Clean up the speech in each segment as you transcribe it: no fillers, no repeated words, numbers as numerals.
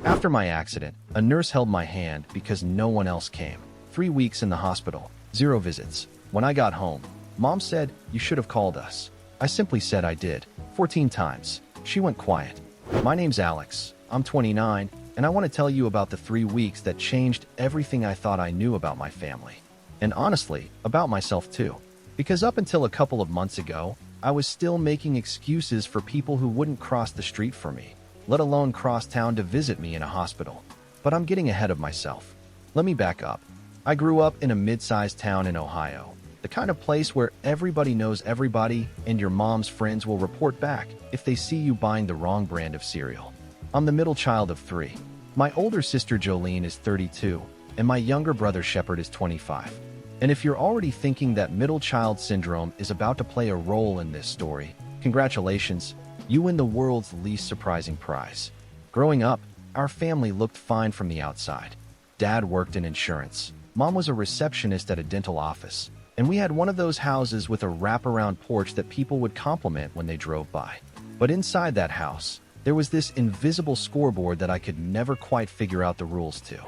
After my accident, a nurse held my hand because no one else came. 3 weeks in the hospital, 0 visits. When I got home, Mom said, "You should have called us." I simply said I did, 14 times. She went quiet. My name's Alex. I'm 29, and I want to tell you about the 3 weeks that changed everything I thought I knew about my family. And honestly, about myself too. Because up until a couple of months ago, I was still making excuses for people who wouldn't cross the street for me, let alone cross town to visit me in a hospital. But I'm getting ahead of myself. Let me back up. I grew up in a mid-sized town in Ohio, the kind of place where everybody knows everybody and your mom's friends will report back if they see you buying the wrong brand of cereal. I'm the middle child of 3. My older sister Jolene is 32, and my younger brother Shepard is 25. And if you're already thinking that middle child syndrome is about to play a role in this story, congratulations, you win the world's least surprising prize. Growing up, our family looked fine from the outside. Dad worked in insurance. Mom was a receptionist at a dental office. And we had one of those houses with a wraparound porch that people would compliment when they drove by. But inside that house, there was this invisible scoreboard that I could never quite figure out the rules to.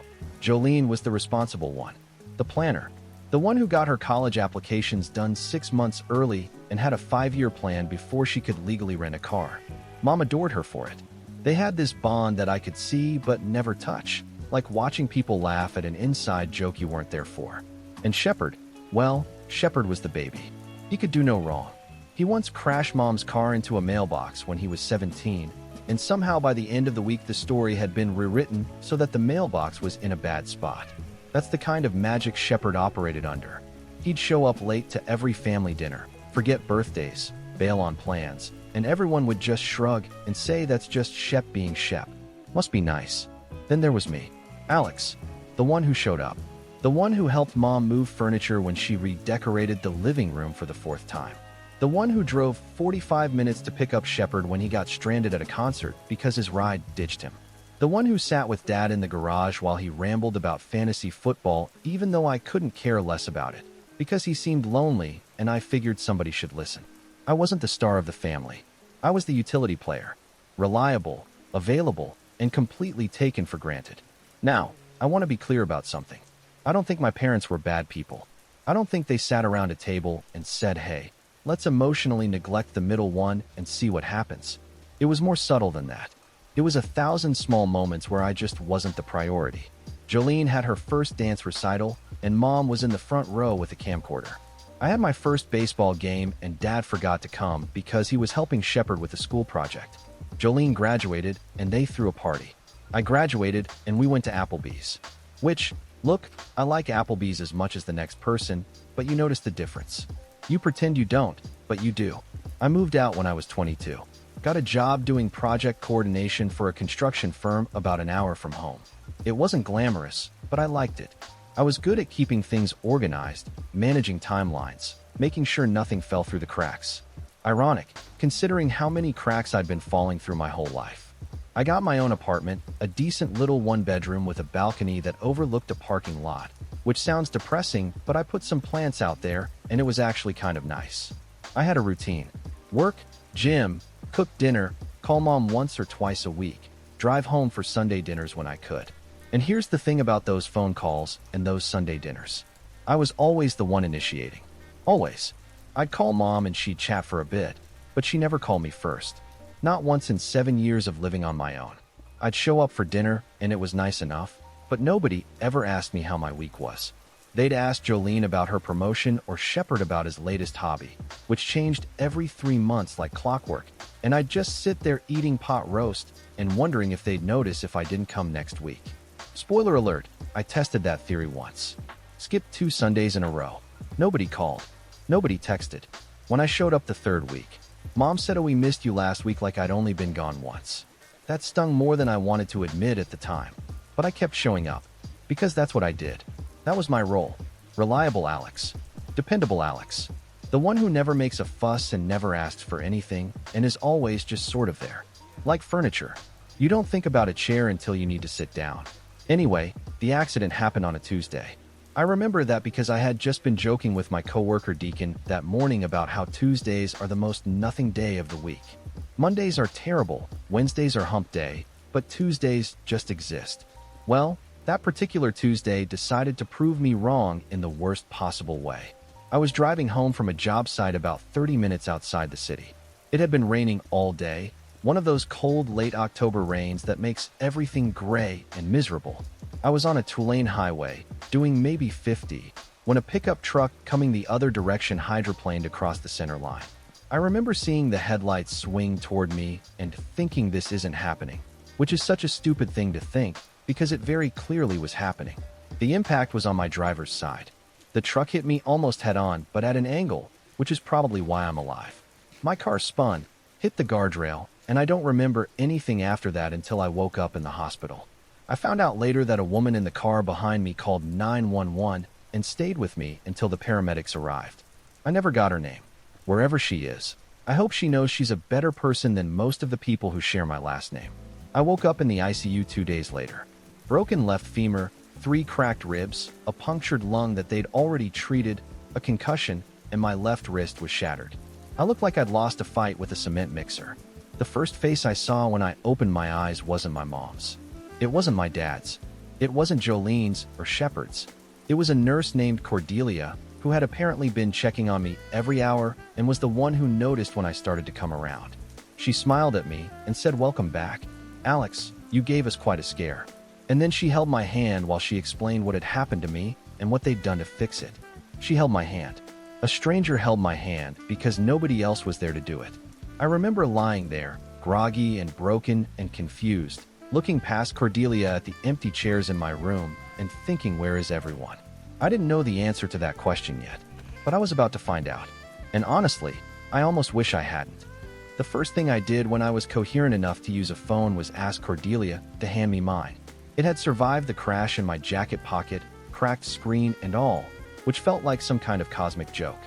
Jolene was the responsible one, the planner. The one who got her college applications done 6 months early and had a 5-year plan before she could legally rent a car. Mom adored her for it. They had this bond that I could see but never touch, like watching people laugh at an inside joke you weren't there for. And Shepard, well, Shepard was the baby. He could do no wrong. He once crashed Mom's car into a mailbox when he was 17, and somehow by the end of the week the story had been rewritten so that the mailbox was in a bad spot. That's the kind of magic Shepard operated under. He'd show up late to every family dinner, forget birthdays, bail on plans, and everyone would just shrug and say that's just Shep being Shep. Must be nice. Then there was me, Alex, the one who showed up. The one who helped Mom move furniture when she redecorated the living room for the 4th time. The one who drove 45 minutes to pick up Shepard when he got stranded at a concert because his ride ditched him. The one who sat with Dad in the garage while he rambled about fantasy football even though I couldn't care less about it, because he seemed lonely and I figured somebody should listen. I wasn't the star of the family. I was the utility player, reliable, available, and completely taken for granted. Now, I want to be clear about something. I don't think my parents were bad people. I don't think they sat around a table and said, "Hey, let's emotionally neglect the middle one and see what happens." It was more subtle than that. It was 1,000 small moments where I just wasn't the priority. Jolene had her first dance recital, and Mom was in the front row with a camcorder. I had my first baseball game, and Dad forgot to come because he was helping Shepard with a school project. Jolene graduated, and they threw a party. I graduated, and we went to Applebee's. Which, look, I like Applebee's as much as the next person, but you notice the difference. You pretend you don't, but you do. I moved out when I was 22. Got a job doing project coordination for a construction firm about an hour from home. It wasn't glamorous, but I liked it. I was good at keeping things organized, managing timelines, making sure nothing fell through the cracks. Ironic, considering how many cracks I'd been falling through my whole life. I got my own apartment, a decent little 1-bedroom with a balcony that overlooked a parking lot, which sounds depressing, but I put some plants out there, and it was actually kind of nice. I had a routine. Work, gym, cook dinner, call Mom once or twice a week, drive home for Sunday dinners when I could. And here's the thing about those phone calls and those Sunday dinners. I was always the one initiating. Always. I'd call Mom and she'd chat for a bit, but she never called me first. Not once in 7 years of living on my own. I'd show up for dinner and it was nice enough, but nobody ever asked me how my week was. They'd ask Jolene about her promotion or Shepard about his latest hobby, which changed every 3 months like clockwork, and I'd just sit there eating pot roast and wondering if they'd notice if I didn't come next week. Spoiler alert, I tested that theory once. Skipped 2 Sundays in a row. Nobody called. Nobody texted. When I showed up the 3rd week, Mom said, "Oh, we missed you last week," like I'd only been gone once. That stung more than I wanted to admit at the time, but I kept showing up, because that's what I did. That was my role. Reliable Alex. Dependable Alex. The one who never makes a fuss and never asks for anything, and is always just sort of there. Like furniture. You don't think about a chair until you need to sit down. Anyway, the accident happened on a Tuesday. I remember that because I had just been joking with my coworker Deacon that morning about how Tuesdays are the most nothing day of the week. Mondays are terrible, Wednesdays are hump day, but but Tuesdays just exist. Well, that particular Tuesday decided to prove me wrong in the worst possible way. I was driving home from a job site about 30 minutes outside the city. It had been raining all day, one of those cold late October rains that makes everything gray and miserable. I was on a two-lane highway, doing maybe 50, when a pickup truck coming the other direction hydroplaned across the center line. I remember seeing the headlights swing toward me and thinking this isn't happening, which is such a stupid thing to think because it very clearly was happening. The impact was on my driver's side. The truck hit me almost head-on, but at an angle, which is probably why I'm alive. My car spun, hit the guardrail, and I don't remember anything after that until I woke up in the hospital. I found out later that a woman in the car behind me called 911 and stayed with me until the paramedics arrived. I never got her name. Wherever she is, I hope she knows she's a better person than most of the people who share my last name. I woke up in the ICU 2 days later. Broken left femur, 3 cracked ribs, a punctured lung that they'd already treated, a concussion, and my left wrist was shattered. I looked like I'd lost a fight with a cement mixer. The first face I saw when I opened my eyes wasn't my mom's. It wasn't my dad's. It wasn't Jolene's or Shepard's. It was a nurse named Cordelia, who had apparently been checking on me every hour and was the one who noticed when I started to come around. She smiled at me and said, "Welcome back. Alex, you gave us quite a scare." And then she held my hand while she explained what had happened to me and what they'd done to fix it. She held my hand. A stranger held my hand because nobody else was there to do it. I remember lying there, groggy and broken and confused, looking past Cordelia at the empty chairs in my room and thinking, where is everyone? I didn't know the answer to that question yet, but I was about to find out. And honestly, I almost wish I hadn't. The first thing I did when I was coherent enough to use a phone was ask Cordelia to hand me mine. It had survived the crash in my jacket pocket, cracked screen and all, which felt like some kind of cosmic joke.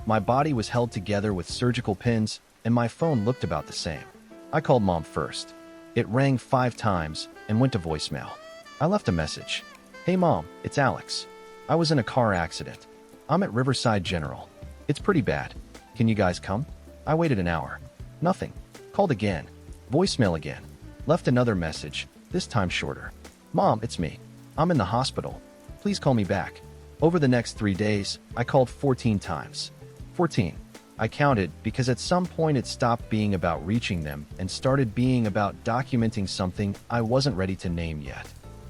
My body was held together with surgical pins, and my phone looked about the same. I called Mom first. It rang 5 times and went to voicemail. I left a message. "Hey Mom, it's Alex. I was in a car accident. I'm at Riverside General. It's pretty bad. Can you guys come?" I waited an hour. Nothing. Called again. Voicemail again. Left another message, this time shorter. "Mom, it's me. I'm in the hospital. Please call me back." Over the next 3 days, I called 14 times. 14. I counted because at some point it stopped being about reaching them and started being about documenting something I wasn't ready to name yet.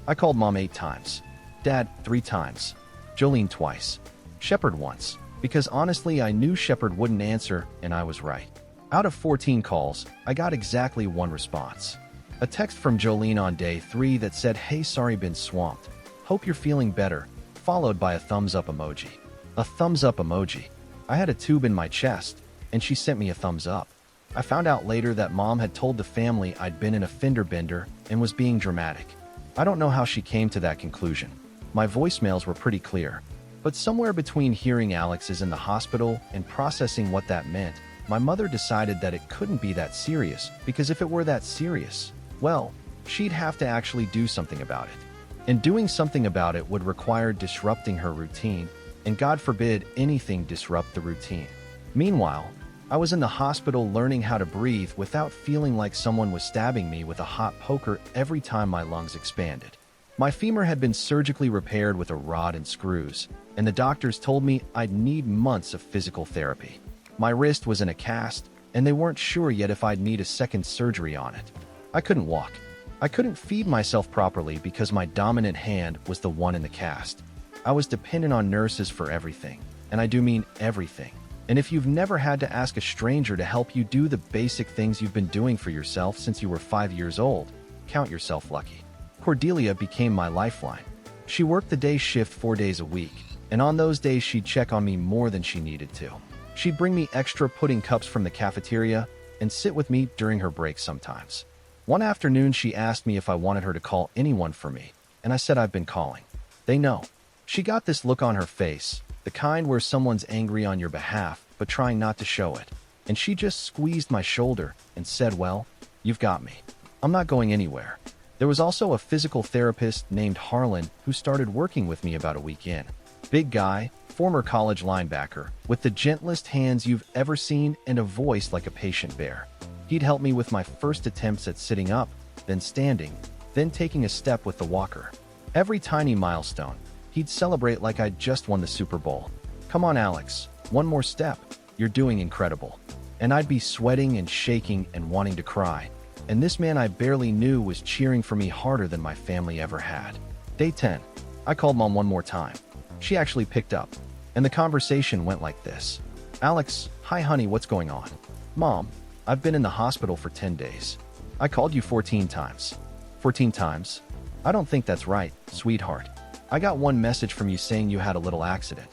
I called Mom 8 times. Dad 3 times. Jolene twice. Shepard once, because honestly I knew Shepard wouldn't answer and I was right. Out of 14 calls, I got exactly 1 response. A text from Jolene on day 3 that said, "Hey, sorry, been swamped. Hope you're feeling better," followed by a thumbs up emoji. A thumbs up emoji. I had a tube in my chest, and she sent me a thumbs up. I found out later that Mom had told the family I'd been in a fender bender and was being dramatic. I don't know how she came to that conclusion. My voicemails were pretty clear. But somewhere between hearing Alex is in the hospital and processing what that meant, my mother decided that it couldn't be that serious, because if it were that serious, well, she'd have to actually do something about it. And doing something about it would require disrupting her routine, and God forbid anything disrupt the routine. Meanwhile, I was in the hospital learning how to breathe without feeling like someone was stabbing me with a hot poker every time my lungs expanded. My femur had been surgically repaired with a rod and screws, and the doctors told me I'd need months of physical therapy. My wrist was in a cast, and they weren't sure yet if I'd need a second surgery on it. I couldn't walk. I couldn't feed myself properly because my dominant hand was the one in the cast. I was dependent on nurses for everything, and I do mean everything. And if you've never had to ask a stranger to help you do the basic things you've been doing for yourself since you were 5 years old, count yourself lucky. Cordelia became my lifeline. She worked the day shift 4 days a week, and on those days she'd check on me more than she needed to. She'd bring me extra pudding cups from the cafeteria and sit with me during her breaks sometimes. One afternoon she asked me if I wanted her to call anyone for me, and I said I've been calling. They know. She got this look on her face, the kind where someone's angry on your behalf but trying not to show it, and she just squeezed my shoulder and said, "Well, you've got me. I'm not going anywhere." There was also a physical therapist named Harlan who started working with me about a week in. Big guy, former college linebacker, with the gentlest hands you've ever seen and a voice like a patient bear. He'd help me with my first attempts at sitting up, then standing, then taking a step with the walker. Every tiny milestone, he'd celebrate like I'd just won the Super Bowl. "Come on, Alex, one more step. You're doing incredible." And I'd be sweating and shaking and wanting to cry. And this man I barely knew was cheering for me harder than my family ever had. Day 10. I called Mom one more time. She actually picked up, and the conversation went like this. "Alex, hi honey, what's going on?" "Mom, I've been in the hospital for 10 days. I called you 14 times. 14 times? I don't think that's right, sweetheart. I got one message from you saying you had a little accident.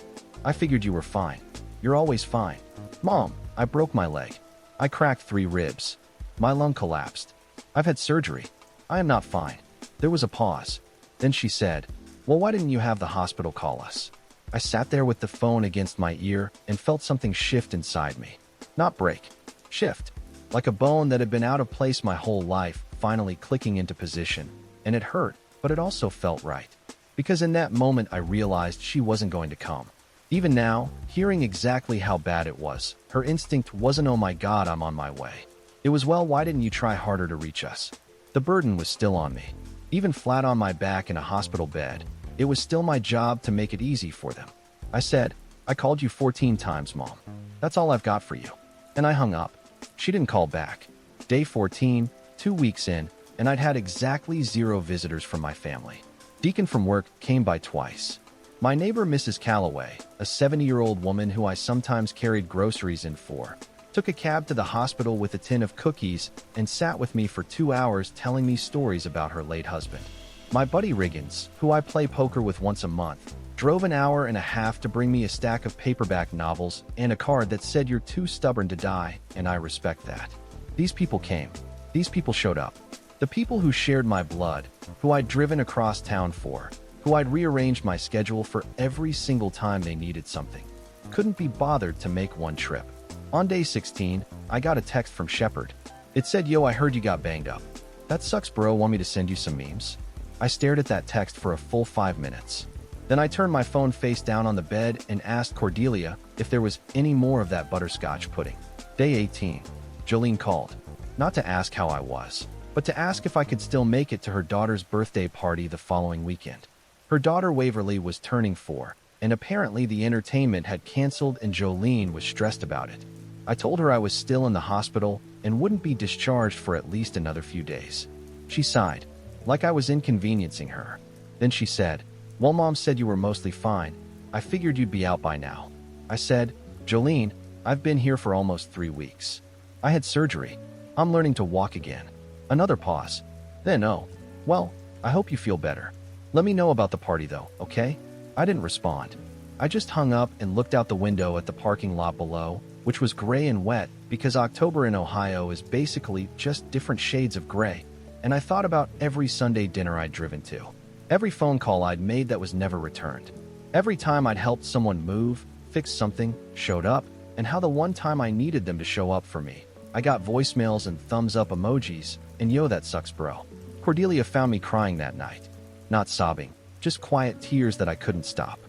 I figured you were fine. You're always fine." "Mom, I broke my leg. I cracked 3 ribs. My lung collapsed. I've had surgery. I am not fine." There was a pause. Then she said, "Well, why didn't you have the hospital call us?" I sat there with the phone against my ear and felt something shift inside me. Not break. Shift. Like a bone that had been out of place my whole life, finally clicking into position. And it hurt, but it also felt right. Because in that moment I realized she wasn't going to come. Even now, hearing exactly how bad it was, her instinct wasn't "oh my God, I'm on my way." It was, "Well, why didn't you try harder to reach us?" The burden was still on me. Even flat on my back in a hospital bed, it was still my job to make it easy for them. I said, "I called you 14 times, Mom. That's all I've got for you." And I hung up. She didn't call back. Day 14, 2 weeks in, and I'd had exactly 0 visitors from my family. Deacon from work came by twice. My neighbor, Mrs. Calloway, a 70-year-old woman who I sometimes carried groceries in for, took a cab to the hospital with a tin of cookies and sat with me for 2 hours telling me stories about her late husband. My buddy Riggins, who I play poker with once a month, drove an hour and a half to bring me a stack of paperback novels and a card that said, "You're too stubborn to die," and I respect that. These people came. These people showed up. The people who shared my blood, who I'd driven across town for, who I'd rearranged my schedule for every single time they needed something, couldn't be bothered to make one trip. On day 16, I got a text from Shepard. It said, "Yo, I heard you got banged up. That sucks, bro. Want me to send you some memes?" I stared at that text for a full 5 minutes. Then I turned my phone face down on the bed and asked Cordelia if there was any more of that butterscotch pudding. Day 18. Jolene called, not to ask how I was, but to ask if I could still make it to her daughter's birthday party the following weekend. Her daughter Waverly was turning 4, and apparently the entertainment had canceled and Jolene was stressed about it. I told her I was still in the hospital and wouldn't be discharged for at least another few days. She sighed, like I was inconveniencing her. Then she said, "Well, Mom said you were mostly fine. I figured you'd be out by now." I said, "Jolene, I've been here for almost 3 weeks. I had surgery. I'm learning to walk again." Another pause. Then, "Oh, well, I hope you feel better. Let me know about the party though, okay?" I didn't respond. I just hung up and looked out the window at the parking lot below, which was gray and wet because October in Ohio is basically just different shades of gray. And I thought about every Sunday dinner I'd driven to, every phone call I'd made that was never returned, every time I'd helped someone move, fix something, showed up, and how the one time I needed them to show up for me, I got voicemails and thumbs up emojis, and "Yo, that sucks, bro." Cordelia found me crying that night. Not sobbing, just quiet tears that I couldn't stop.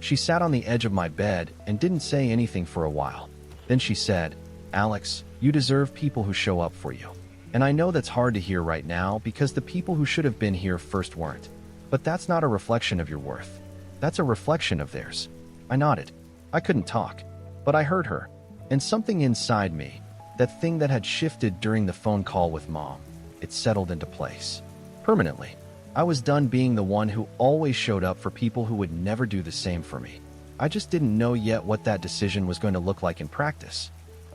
She sat on the edge of my bed and didn't say anything for a while. Then she said, "Alex, you deserve people who show up for you. And I know that's hard to hear right now because the people who should have been here first weren't. But that's not a reflection of your worth. That's a reflection of theirs." I nodded. I couldn't talk, but I heard her. And something inside me, that thing that had shifted during the phone call with Mom, it settled into place. Permanently. I was done being the one who always showed up for people who would never do the same for me. I just didn't know yet what that decision was going to look like in practice.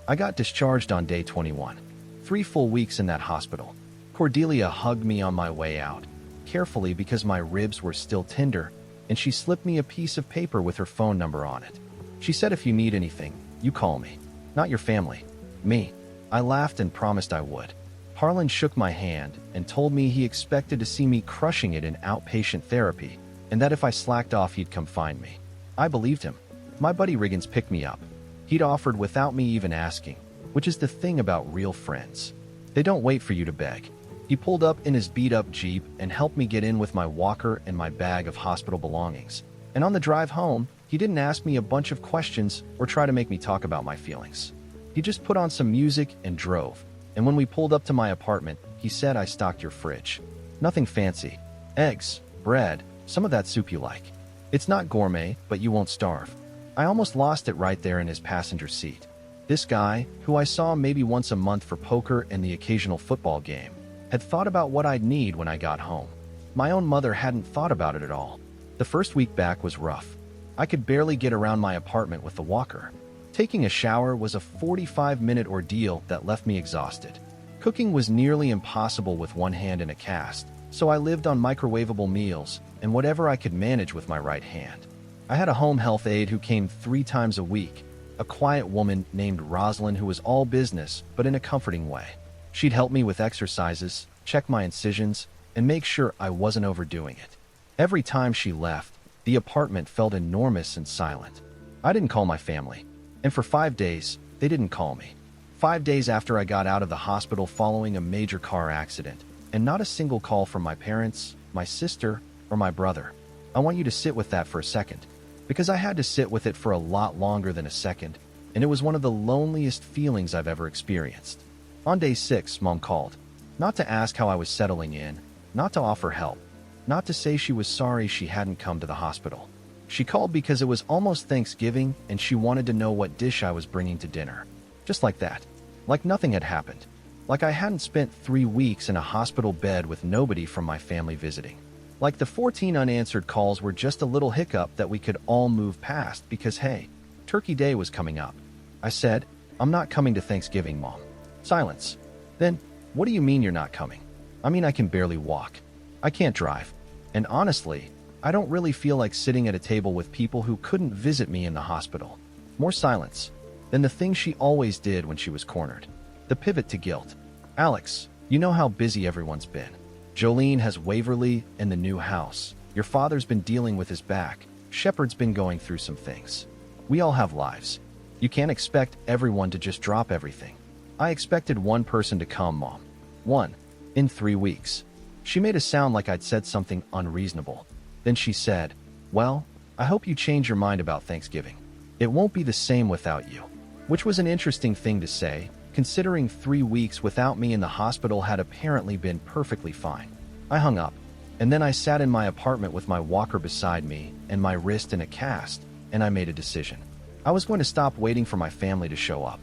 I got discharged on day 21. 3 full weeks in that hospital. Cordelia hugged me on my way out, carefully because my ribs were still tender, and she slipped me a piece of paper with her phone number on it. She said, "If you need anything, you call me. Not your family. Me." I laughed and promised I would. Harlan shook my hand and told me he expected to see me crushing it in outpatient therapy, and that if I slacked off he'd come find me. I believed him. My buddy Riggins picked me up. He'd offered without me even asking, which is the thing about real friends. They don't wait for you to beg. He pulled up in his beat-up Jeep and helped me get in with my walker and my bag of hospital belongings. And on the drive home, he didn't ask me a bunch of questions or try to make me talk about my feelings. He just put on some music and drove, And when we pulled up to my apartment, he said I stocked your fridge. Nothing fancy. Eggs, bread, some of that soup you like. It's not gourmet, but you won't starve. I almost lost it right there in his passenger seat. This guy, who I saw maybe once a month for poker and the occasional football game, had thought about what I'd need when I got home. My own mother hadn't thought about it at all. The first week back was rough. I could barely get around my apartment with the walker. Taking a shower was a 45-minute ordeal that left me exhausted. Cooking was nearly impossible with one hand in a cast, so I lived on microwavable meals and whatever I could manage with my right hand. I had a home health aide who came 3 times a week, a quiet woman named Rosalind who was all business, but in a comforting way. She'd help me with exercises, check my incisions, and make sure I wasn't overdoing it. Every time she left, the apartment felt enormous and silent. I didn't call my family, and for 5 days, they didn't call me. 5 days after I got out of the hospital following a major car accident, and not a single call from my parents, my sister, or my brother. I want you to sit with that for a second, because I had to sit with it for a lot longer than a second, and it was one of the loneliest feelings I've ever experienced. On day 6, Mom called, not to ask how I was settling in, not to offer help, not to say she was sorry she hadn't come to the hospital. She called because it was almost Thanksgiving and she wanted to know what dish I was bringing to dinner. Just like that. Like nothing had happened. Like I hadn't spent 3 weeks in a hospital bed with nobody from my family visiting. Like the 14 unanswered calls were just a little hiccup that we could all move past because, hey, Turkey Day was coming up. I said, I'm not coming to Thanksgiving, Mom. Silence. Then, what do you mean you're not coming? I mean, I can barely walk. I can't drive. And honestly, I don't really feel like sitting at a table with people who couldn't visit me in the hospital. More silence. Then the thing she always did when she was cornered. The pivot to guilt. Alex, you know how busy everyone's been. Jolene has Waverly and the new house. Your father's been dealing with his back. Shepard's been going through some things. We all have lives. You can't expect everyone to just drop everything. I expected one person to come, Mom. 1. In 3 weeks. She made it sound like I'd said something unreasonable. Then she said, well, I hope you change your mind about Thanksgiving. It won't be the same without you. Which was an interesting thing to say, considering 3 weeks without me in the hospital had apparently been perfectly fine. I hung up, and then I sat in my apartment with my walker beside me and my wrist in a cast, and I made a decision. I was going to stop waiting for my family to show up.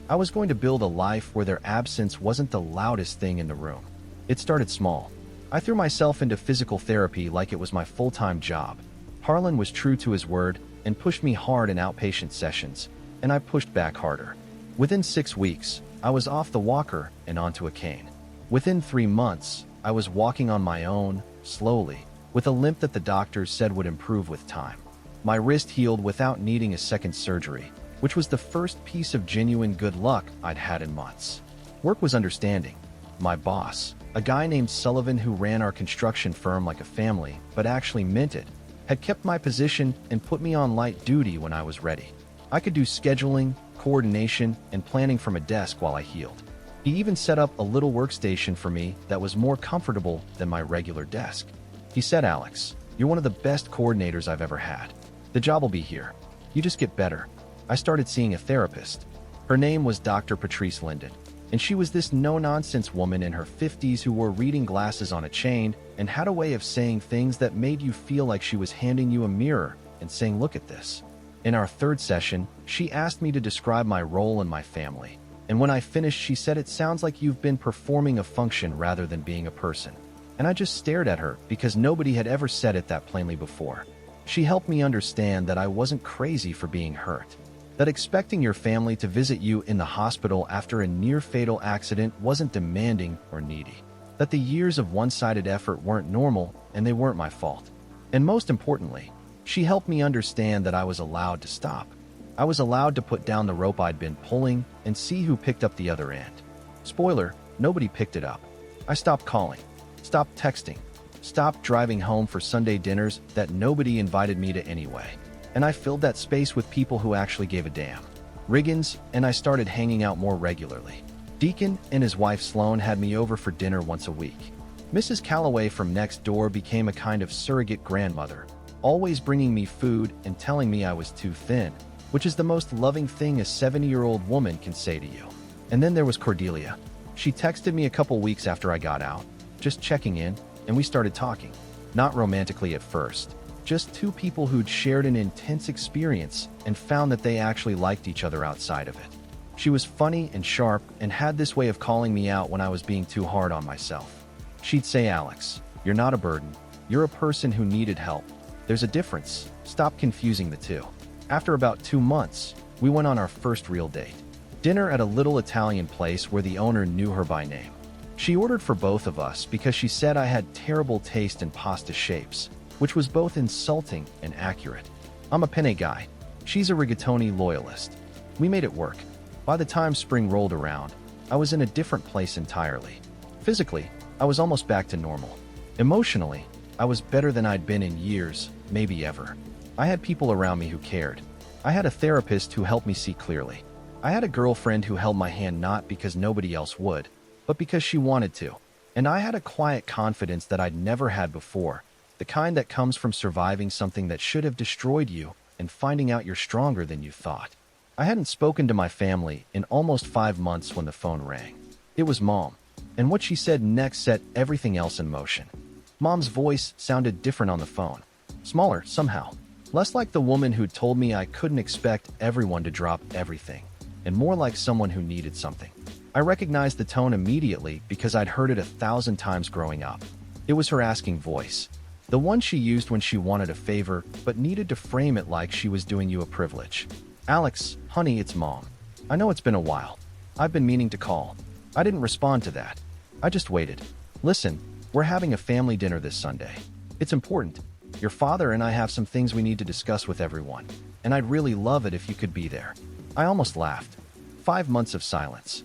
I was going to build a life where their absence wasn't the loudest thing in the room. It started small. I threw myself into physical therapy like it was my full-time job. Harlan was true to his word and pushed me hard in outpatient sessions, and I pushed back harder. Within 6 weeks, I was off the walker and onto a cane. Within 3 months, I was walking on my own, slowly, with a limp that the doctors said would improve with time. My wrist healed without needing a second surgery, which was the first piece of genuine good luck I'd had in months. Work was understanding. My boss, a guy named Sullivan who ran our construction firm like a family, but actually meant it, had kept my position and put me on light duty when I was ready. I could do scheduling, coordination, and planning from a desk while I healed. He even set up a little workstation for me that was more comfortable than my regular desk. He said, Alex, you're one of the best coordinators I've ever had. The job will be here. You just get better. I started seeing a therapist. Her name was Dr. Patrice Linden, and she was this no-nonsense woman in her 50s who wore reading glasses on a chain and had a way of saying things that made you feel like she was handing you a mirror and saying, look at this. In our 3rd session, she asked me to describe my role in my family. And when I finished, she said, it sounds like you've been performing a function rather than being a person. And I just stared at her because nobody had ever said it that plainly before. She helped me understand that I wasn't crazy for being hurt. That expecting your family to visit you in the hospital after a near-fatal accident wasn't demanding or needy. That the years of one-sided effort weren't normal and they weren't my fault. And most importantly, she helped me understand that I was allowed to stop. I was allowed to put down the rope I'd been pulling and see who picked up the other end. Spoiler, nobody picked it up. I stopped calling, stopped texting, stopped driving home for Sunday dinners that nobody invited me to anyway. And I filled that space with people who actually gave a damn. Riggins and I started hanging out more regularly. Deacon and his wife Sloan had me over for dinner once a week. Mrs. Calloway from next door became a kind of surrogate grandmother, always bringing me food and telling me I was too thin, which is the most loving thing a 70-year-old woman can say to you. And then there was Cordelia. She texted me a couple weeks after I got out, just checking in, and we started talking. Not romantically at first, just two people who'd shared an intense experience and found that they actually liked each other outside of it. She was funny and sharp and had this way of calling me out when I was being too hard on myself. She'd say, "Alex, you're not a burden. You're a person who needed help. There's a difference. Stop confusing the two." After about 2 months, we went on our first real date. Dinner at a little Italian place where the owner knew her by name. She ordered for both of us because she said I had terrible taste in pasta shapes, which was both insulting and accurate. I'm a penne guy. She's a rigatoni loyalist. We made it work. By the time spring rolled around, I was in a different place entirely. Physically, I was almost back to normal. Emotionally, I was better than I'd been in years, maybe ever. I had people around me who cared. I had a therapist who helped me see clearly. I had a girlfriend who held my hand not because nobody else would, but because she wanted to. And I had a quiet confidence that I'd never had before, the kind that comes from surviving something that should have destroyed you and finding out you're stronger than you thought. I hadn't spoken to my family in almost 5 months when the phone rang. It was Mom, and what she said next set everything else in motion. Mom's voice sounded different on the phone, smaller somehow, less like the woman who'd told me I couldn't expect everyone to drop everything, and more like someone who needed something. I recognized the tone immediately because I'd heard it 1,000 times growing up. It was her asking voice, the one she used when she wanted a favor but needed to frame it like she was doing you a privilege. "Alex, honey, it's Mom. I know it's been a while. I've been meaning to call." I didn't respond to that. I just waited. "Listen, we're having a family dinner this Sunday. It's important. Your father and I have some things we need to discuss with everyone, and I'd really love it if you could be there." I almost laughed. 5 months of silence.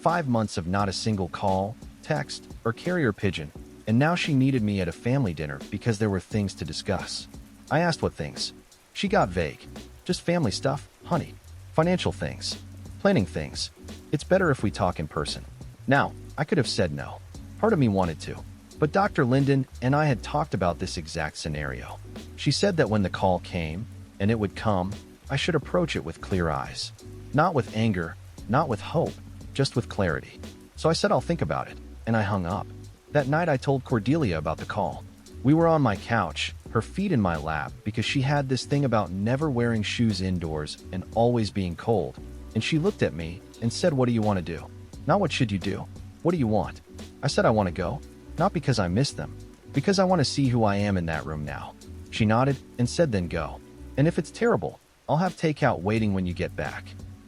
5 months of not a single call, text, or carrier pigeon, and now she needed me at a family dinner because there were things to discuss. I asked what things. She got vague. "Just family stuff, honey. Financial things. Planning things. It's better if we talk in person." Now, I could have said no. Part of me wanted to. But Dr. Linden and I had talked about this exact scenario. She said that when the call came, and it would come, I should approach it with clear eyes. Not with anger, not with hope, just with clarity. So I said I'll think about it, and I hung up. That night I told Cordelia about the call. We were on my couch, her feet in my lap, because she had this thing about never wearing shoes indoors and always being cold. And she looked at me and said, "What do you want to do? Not what should you do? What do you want?" I said I want to go, not because I miss them, because I want to see who I am in that room now. She nodded and said, "Then go. And if it's terrible, I'll have takeout waiting when you get back."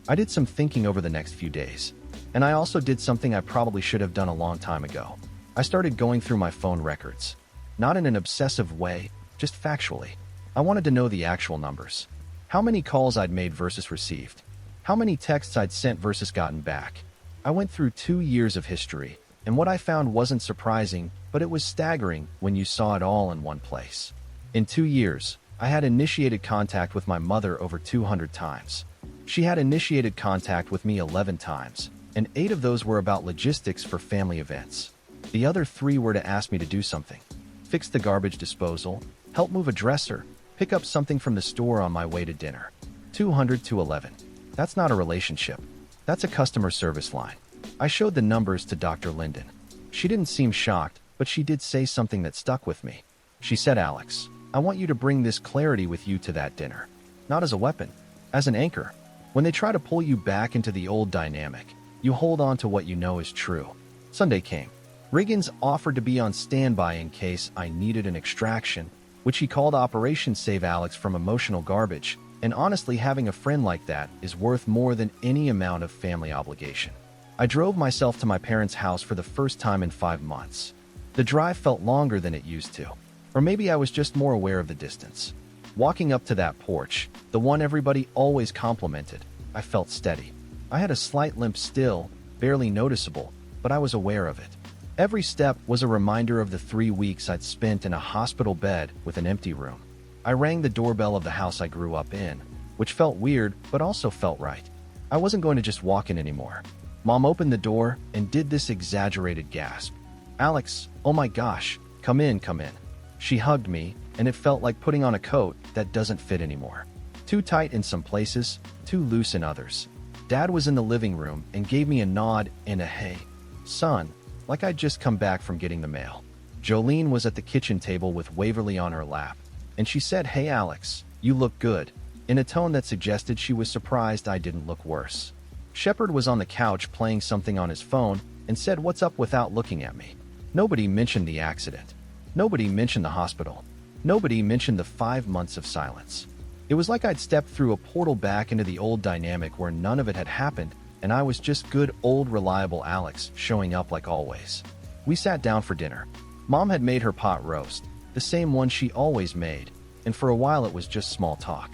I did some thinking over the next few days. And I also did something I probably should have done a long time ago. I started going through my phone records. Not in an obsessive way, just factually. I wanted to know the actual numbers. How many calls I'd made versus received. How many texts I'd sent versus gotten back. I went through 2 years of history, and what I found wasn't surprising, but it was staggering when you saw it all in one place. In 2 years, I had initiated contact with my mother over 200 times. She had initiated contact with me 11 times, and 8 of those were about logistics for family events. The other 3 were to ask me to do something. Fix the garbage disposal, help move a dresser, pick up something from the store on my way to dinner. 200 to 11. That's not a relationship. That's a customer service line. I showed the numbers to Dr. Linden. She didn't seem shocked, but she did say something that stuck with me. She said, "Alex, I want you to bring this clarity with you to that dinner. Not as a weapon, as an anchor. When they try to pull you back into the old dynamic, you hold on to what you know is true." Sunday came. Riggins offered to be on standby in case I needed an extraction, which he called Operation Save Alex from Emotional Garbage, and honestly having a friend like that is worth more than any amount of family obligation. I drove myself to my parents' house for the first time in 5 months. The drive felt longer than it used to, or maybe I was just more aware of the distance. Walking up to that porch, the one everybody always complimented, I felt steady. I had a slight limp still, barely noticeable, but I was aware of it. Every step was a reminder of the 3 weeks I'd spent in a hospital bed with an empty room. I rang the doorbell of the house I grew up in, which felt weird but also felt right. I wasn't going to just walk in anymore. Mom opened the door and did this exaggerated gasp. "Alex, oh my gosh, come in, come in." She hugged me, and it felt like putting on a coat that doesn't fit anymore. Too tight in some places, too loose in others. Dad was in the living room and gave me a nod and a "hey." Son, like I'd just come back from getting the mail. Jolene was at the kitchen table with Waverly on her lap, and she said, "Hey Alex, you look good," in a tone that suggested she was surprised I didn't look worse. Shepard was on the couch playing something on his phone and said, "What's up?" without looking at me. Nobody mentioned the accident. Nobody mentioned the hospital. Nobody mentioned the 5 months of silence. It was like I'd stepped through a portal back into the old dynamic where none of it had happened, and I was just good old reliable Alex showing up like always. We sat down for dinner. Mom had made her pot roast, the same one she always made, and for a while it was just small talk.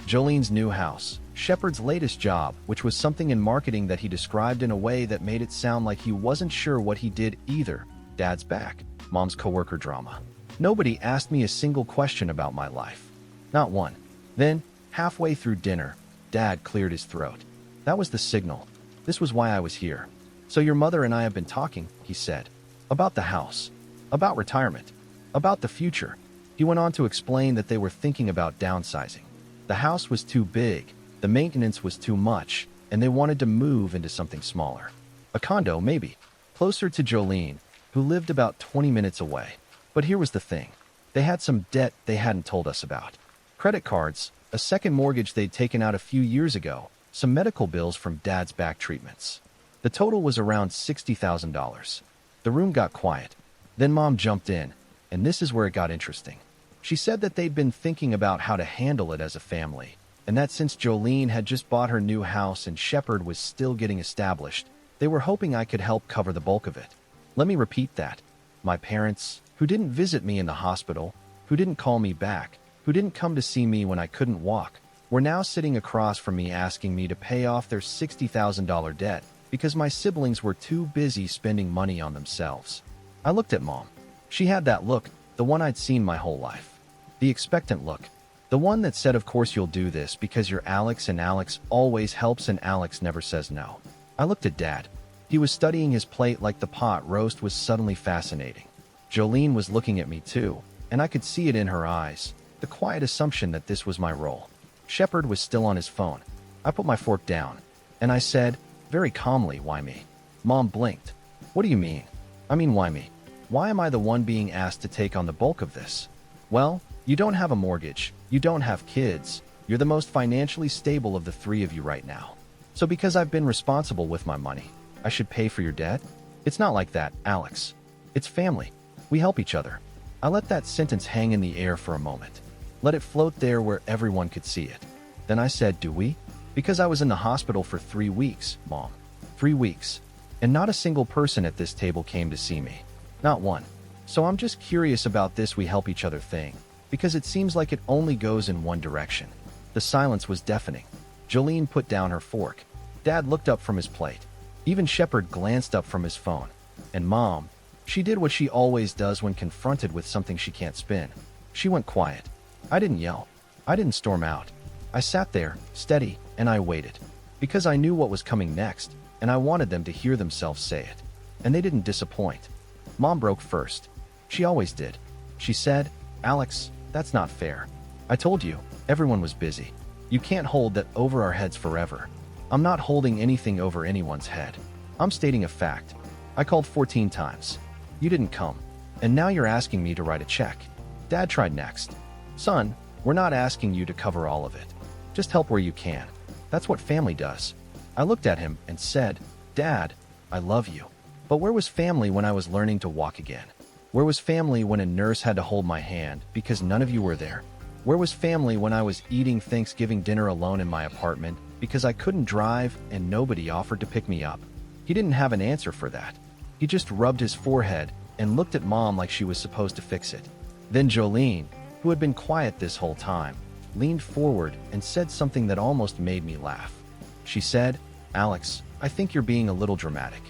Jolene's new house, Shepard's latest job, which was something in marketing that he described in a way that made it sound like he wasn't sure what he did either, Dad's back, Mom's coworker drama. Nobody asked me a single question about my life. Not one. Then, halfway through dinner, Dad cleared his throat. That was the signal. This was why I was here. "So your mother and I have been talking," he said. "About the house. About retirement. About the future." He went on to explain that they were thinking about downsizing. The house was too big, the maintenance was too much, and they wanted to move into something smaller. A condo, maybe. Closer to Jolene, who lived about 20 minutes away. But here was the thing. They had some debt they hadn't told us about. Credit cards, a second mortgage they'd taken out a few years ago, some medical bills from Dad's back treatments. The total was around $60,000. The room got quiet. Then Mom jumped in, and this is where it got interesting. She said that they'd been thinking about how to handle it as a family, and that since Jolene had just bought her new house and Shepard was still getting established, they were hoping I could help cover the bulk of it. Let me repeat that. My parents, who didn't visit me in the hospital, who didn't call me back, who didn't come to see me when I couldn't walk, were now sitting across from me asking me to pay off their $60,000 debt because my siblings were too busy spending money on themselves. I looked at Mom. She had that look, the one I'd seen my whole life. The expectant look. The one that said, "Of course you'll do this because you're Alex and Alex always helps and Alex never says no." I looked at Dad. He was studying his plate like the pot roast was suddenly fascinating. Jolene was looking at me too, and I could see it in her eyes, the quiet assumption that this was my role. Shepard was still on his phone. I put my fork down, and I said, very calmly, "Why me?" Mom blinked. "What do you mean?" "I mean, why me? Why am I the one being asked to take on the bulk of this?" "Well, you don't have a mortgage, you don't have kids, you're the most financially stable of the three of you right now. So because I've been responsible with my money, I should pay for your debt? It's not like that, Alex. It's family. We help each other." I let that sentence hang in the air for a moment. Let it float there where everyone could see it. Then I said, "Do we?" "Because I was in the hospital for 3 weeks, Mom. 3 weeks. And not a single person at this table came to see me. Not one. So I'm just curious about this we help each other thing, because it seems like it only goes in one direction." The silence was deafening. Jolene put down her fork. Dad looked up from his plate. Even Shepard glanced up from his phone. And Mom, she did what she always does when confronted with something she can't spin. She went quiet. I didn't yell. I didn't storm out. I sat there, steady, and I waited. Because I knew what was coming next, and I wanted them to hear themselves say it. And they didn't disappoint. Mom broke first. She always did. She said, "Alex, that's not fair. I told you, everyone was busy. You can't hold that over our heads forever." "I'm not holding anything over anyone's head. I'm stating a fact. I called 14 times. You didn't come. And now you're asking me to write a check." Dad tried next. "Son, we're not asking you to cover all of it. Just help where you can. That's what family does." I looked at him and said, "Dad, I love you. But where was family when I was learning to walk again? Where was family when a nurse had to hold my hand because none of you were there? Where was family when I was eating Thanksgiving dinner alone in my apartment because I couldn't drive and nobody offered to pick me up?" He didn't have an answer for that. He just rubbed his forehead and looked at Mom like she was supposed to fix it. Then Jolene, who had been quiet this whole time, leaned forward and said something that almost made me laugh. She said, "Alex, I think you're being a little dramatic.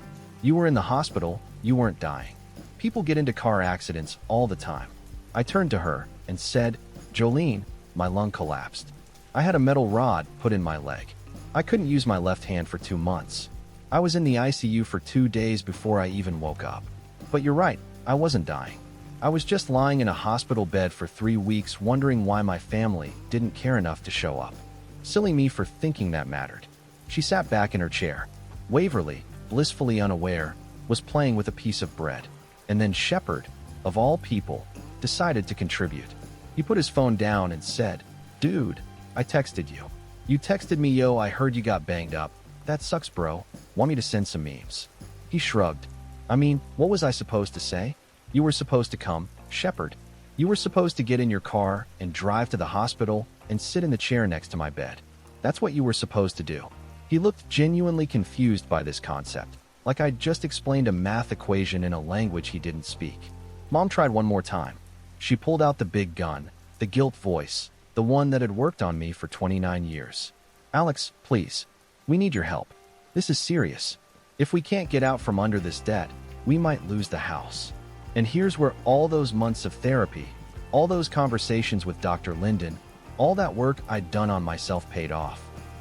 You were in the hospital, you weren't dying. People get into car accidents all the time." I turned to her and said, "Jolene, my lung collapsed. I had a metal rod put in my leg. I couldn't use my left hand for 2 months. I was in the ICU for 2 days before I even woke up. But you're right, I wasn't dying. I was just lying in a hospital bed for 3 weeks wondering why my family didn't care enough to show up. Silly me for thinking that mattered." She sat back in her chair. Waverly, blissfully unaware, was playing with a piece of bread. And then Shepard, of all people, decided to contribute. He put his phone down and said, "Dude, I texted you. You texted me, yo, I heard you got banged up. That sucks, bro. Want me to send some memes?" He shrugged. I mean, what was I supposed to say? You were supposed to come, Shepard. You were supposed to get in your car and drive to the hospital and sit in the chair next to my bed. That's what you were supposed to do. He looked genuinely confused by this concept, like I'd just explained a math equation in a language he didn't speak. Mom tried one more time. She pulled out the big gun, the guilt voice, the one that had worked on me for 29 years. "Alex, please. We need your help. This is serious. If we can't get out from under this debt, we might lose the house." And here's where all those months of therapy, all those conversations with Dr. Linden, all that work I'd done on myself paid off.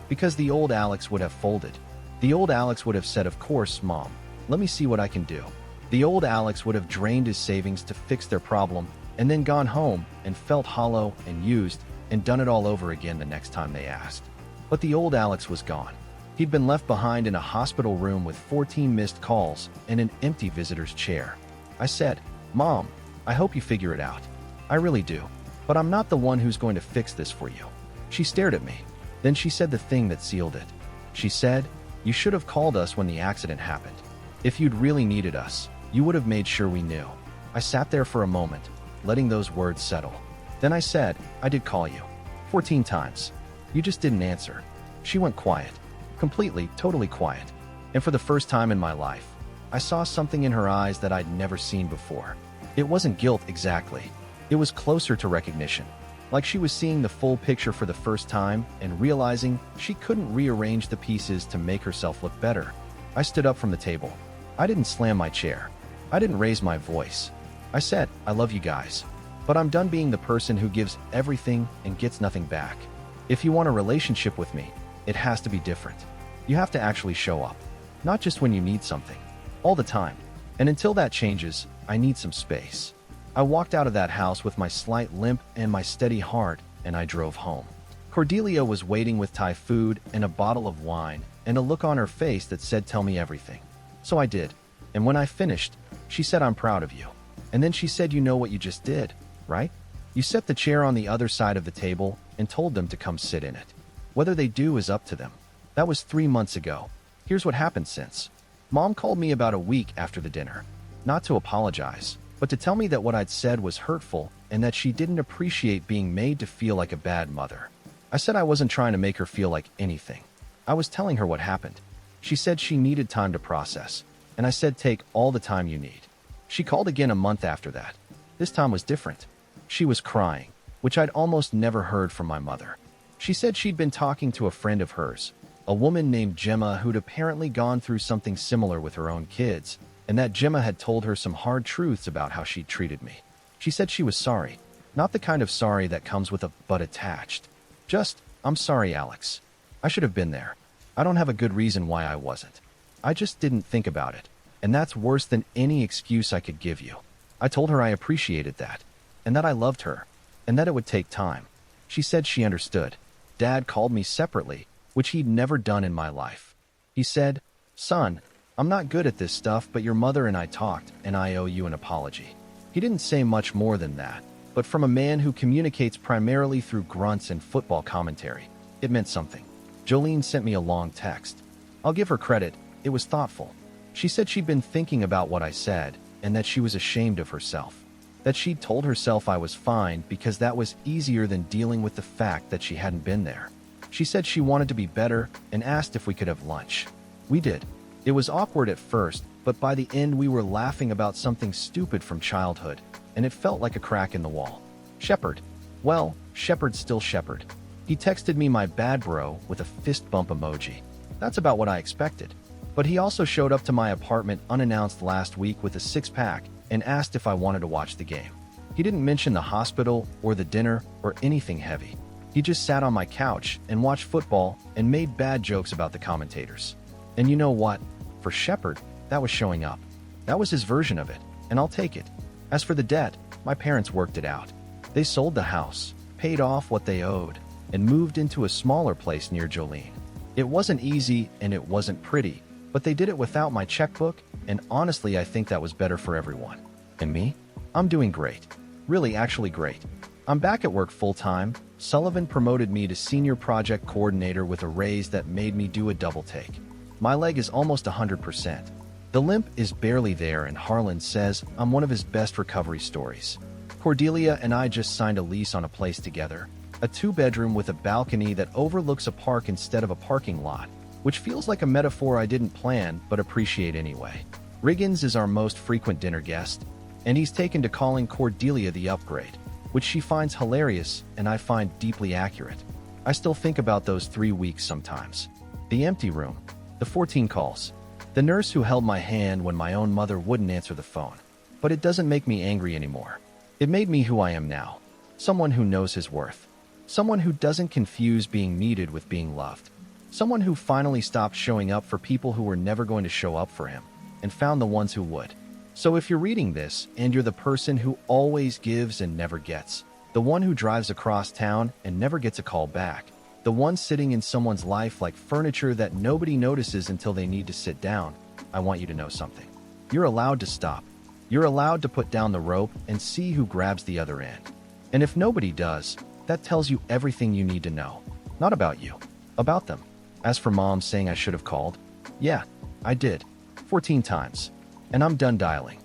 Because the old Alex would have folded. The old Alex would have said, "Of course, Mom. Let me see what I can do." The old Alex would have drained his savings to fix their problem and then gone home and felt hollow and used and done it all over again the next time they asked. But the old Alex was gone. He'd been left behind in a hospital room with 14 missed calls and an empty visitor's chair. I said, "Mom, I hope you figure it out. I really do. But I'm not the one who's going to fix this for you." She stared at me. Then she said the thing that sealed it. She said, "You should have called us when the accident happened. If you'd really needed us, you would have made sure we knew." I sat there for a moment, letting those words settle. Then I said, "I did call you. 14 times. You just didn't answer." She went quiet. Completely, totally quiet. And for the first time in my life, I saw something in her eyes that I'd never seen before. It wasn't guilt exactly. It was closer to recognition. Like she was seeing the full picture for the first time and realizing she couldn't rearrange the pieces to make herself look better. I stood up from the table. I didn't slam my chair. I didn't raise my voice. I said, "I love you guys, but I'm done being the person who gives everything and gets nothing back. If you want a relationship with me, it has to be different. You have to actually show up. Not just when you need something. All the time. And until that changes, I need some space." I walked out of that house with my slight limp and my steady heart, and I drove home. Cordelia was waiting with Thai food and a bottle of wine and a look on her face that said, "Tell me everything." So I did. And when I finished, she said, "I'm proud of you." And then she said, "You know what you just did, right? You set the chair on the other side of the table and told them to come sit in it. Whether they do is up to them." That was 3 months ago. Here's what happened since. Mom called me about a week after the dinner. Not to apologize, but to tell me that what I'd said was hurtful and that she didn't appreciate being made to feel like a bad mother. I said I wasn't trying to make her feel like anything. I was telling her what happened. She said she needed time to process, and I said take all the time you need. She called again a month after that. This time was different. She was crying, which I'd almost never heard from my mother. She said she'd been talking to a friend of hers, a woman named Gemma who'd apparently gone through something similar with her own kids, and that Gemma had told her some hard truths about how she'd treated me. She said she was sorry. Not the kind of sorry that comes with a but attached. Just, "I'm sorry, Alex. I should have been there. I don't have a good reason why I wasn't. I just didn't think about it. And that's worse than any excuse I could give you." I told her I appreciated that, and that I loved her, and that it would take time. She said she understood. Dad called me separately, which he'd never done in my life. He said, "Son, I'm not good at this stuff, but your mother and I talked, and I owe you an apology." He didn't say much more than that, but from a man who communicates primarily through grunts and football commentary, it meant something. Jolene sent me a long text. I'll give her credit, it was thoughtful. She said she'd been thinking about what I said, and that she was ashamed of herself. That she'd told herself I was fine because that was easier than dealing with the fact that she hadn't been there. She said she wanted to be better and asked if we could have lunch. We did. It was awkward at first, but by the end we were laughing about something stupid from childhood, and it felt like a crack in the wall. Shepard. Well, Shepard's still Shepard. He texted me my bad bro with a fist bump emoji. That's about what I expected. But he also showed up to my apartment unannounced last week with a six-pack and asked if I wanted to watch the game. He didn't mention the hospital or the dinner or anything heavy. He just sat on my couch and watched football and made bad jokes about the commentators. And you know what? For Shepard, that was showing up. That was his version of it, and I'll take it. As for the debt, my parents worked it out. They sold the house, paid off what they owed, and moved into a smaller place near Jolene. It wasn't easy and it wasn't pretty, But they did it without my checkbook, and honestly, I think that was better for everyone. And me? I'm doing great. Really, actually great. I'm back at work full-time. Sullivan promoted me to senior project coordinator with a raise that made me do a double take. My leg is almost 100%. The limp is barely there, and Harlan says I'm one of his best recovery stories. Cordelia and I just signed a lease on a place together, a 2-bedroom with a balcony that overlooks a park instead of a parking lot, which feels like a metaphor I didn't plan but appreciate anyway. Riggins is our most frequent dinner guest, and he's taken to calling Cordelia the upgrade, which she finds hilarious and I find deeply accurate. I still think about those 3 weeks sometimes. The empty room, the 14 calls, the nurse who held my hand when my own mother wouldn't answer the phone. But it doesn't make me angry anymore. It made me who I am now. Someone who knows his worth. Someone who doesn't confuse being needed with being loved. Someone who finally stopped showing up for people who were never going to show up for him, and found the ones who would. So if you're reading this, and you're the person who always gives and never gets, the one who drives across town and never gets a call back, the one sitting in someone's life like furniture that nobody notices until they need to sit down, I want you to know something. You're allowed to stop. You're allowed to put down the rope and see who grabs the other end. And if nobody does, that tells you everything you need to know. Not about you, about them. As for Mom saying I should have called, yeah, I did. 14 times. And I'm done dialing.